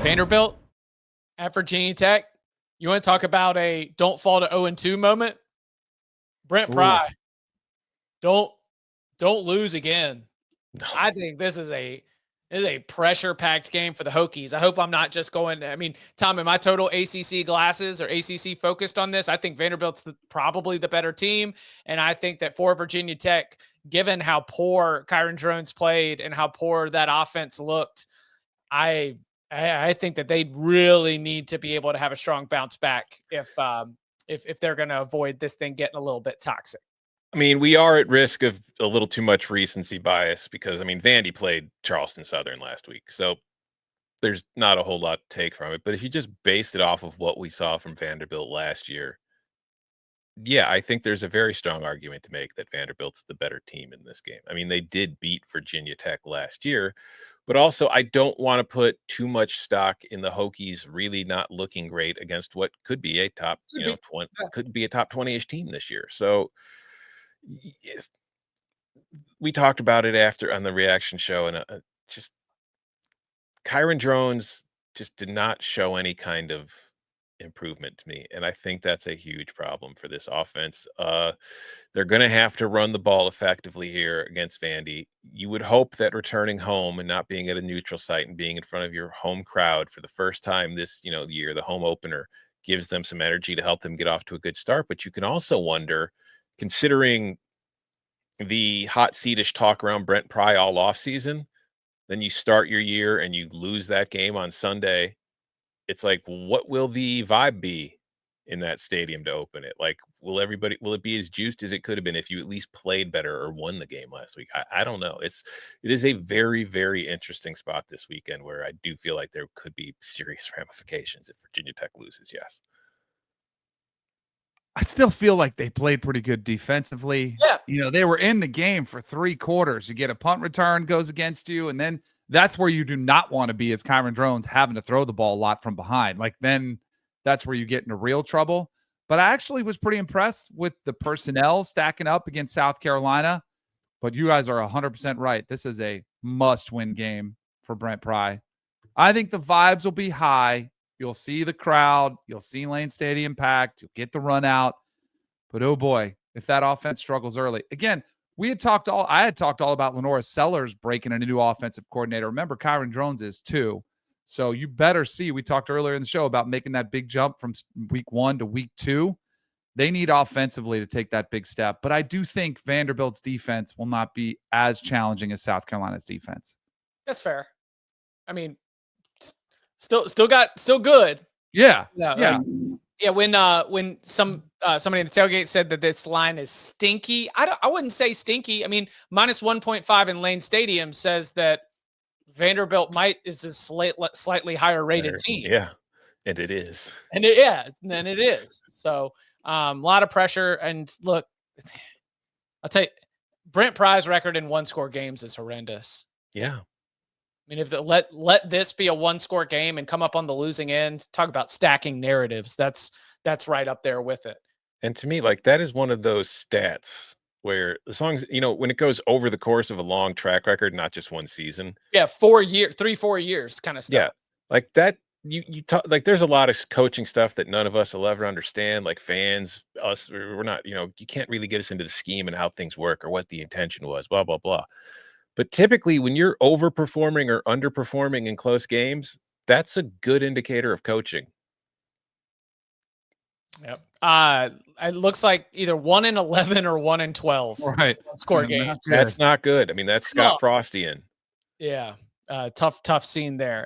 Vanderbilt at Virginia Tech. You want to talk about a don't fall to 0-2 moment? Brent Pry, don't lose again. No. I think this is a pressure-packed game for the Hokies. I hope I'm not just going. I mean, Tom, in my total ACC glasses or ACC focused on this, I think Vanderbilt's probably the better team, and I think that for Virginia Tech, given how poor Kyron Drones played and how poor that offense looked, I think that they really need to be able to have a strong bounce back if they're going to avoid this thing getting a little bit toxic. I mean, we are at risk of a little too much recency bias because, I mean, Vandy played Charleston Southern last week, so there's not a whole lot to take from it. But if you just based it off of what we saw from Vanderbilt last year, yeah, I think there's a very strong argument to make that Vanderbilt's the better team in this game. I mean, they did beat Virginia Tech last year, but also I don't want to put too much stock in the Hokies really not looking great against what could be a top, 20, could be a top 20-ish team this year. So yes, we talked about it after on the reaction show, and just Kyron Drones just did not show any kind of improvement to me, and I think that's a huge problem for this offense. They're going to have to run the ball effectively here against Vandy. You would hope that returning home and not being at a neutral site and being in front of your home crowd for the first time this year, the home opener, gives them some energy to help them get off to a good start. But you can also wonder, considering the hot seatish talk around Brent Pry all off season, then you start your year and you lose that game on Sunday. It's like, what will the vibe be in that stadium to open it? Like, will it be as juiced as it could have been if you at least played better or won the game last week? I don't know. It is a very, very interesting spot this weekend where I do feel like there could be serious ramifications if Virginia Tech loses. Yes. I still feel like they played pretty good defensively. Yeah. They were in the game for 3 quarters. You get a punt return goes against you, and then that's where you do not want to be as Kyron Drones having to throw the ball a lot from behind. Like, then that's where you get into real trouble. But I actually was pretty impressed with the personnel stacking up against South Carolina. But you guys are 100% right. This is a must-win game for Brent Pry. I think the vibes will be high. You'll see the crowd. You'll see Lane Stadium packed. You'll get the run out. But, oh, boy, if that offense struggles early. Again, I had talked all about Lenora Sellers breaking in a new offensive coordinator. Remember, Kyron Drones is too. So you better see. We talked earlier in the show about making that big jump from week 1 to week 2. They need offensively to take that big step. But I do think Vanderbilt's defense will not be as challenging as South Carolina's defense. That's fair. I mean, still good. Yeah. Yeah. When somebody in the tailgate said that this line is stinky, I wouldn't say stinky. I mean, minus 1.5 in Lane Stadium says that Vanderbilt is a slightly higher rated team. Yeah, and it is. And it is. So a lot of pressure. And look, I'll tell you, Brent Pry's record in 1-score games is horrendous. Yeah. I mean, if let this be a 1-score game and come up on the losing end, talk about stacking narratives. That's right up there with it. And to me, like, that is one of those stats where the songs, when it goes over the course of a long track record, not just one season. Yeah, 4 years kind of stuff. Yeah, like that. You talk, like, there's a lot of coaching stuff that none of us will ever understand. Like, fans, we're not. You can't really get us into the scheme and how things work or what the intention was. Blah blah blah. But typically, when you're overperforming or underperforming in close games, that's a good indicator of coaching. Yep. It looks like either 1-11 or 1-12. Right. Score games. That's not good. I mean, that's Scott Frostian. Yeah. Tough scene there.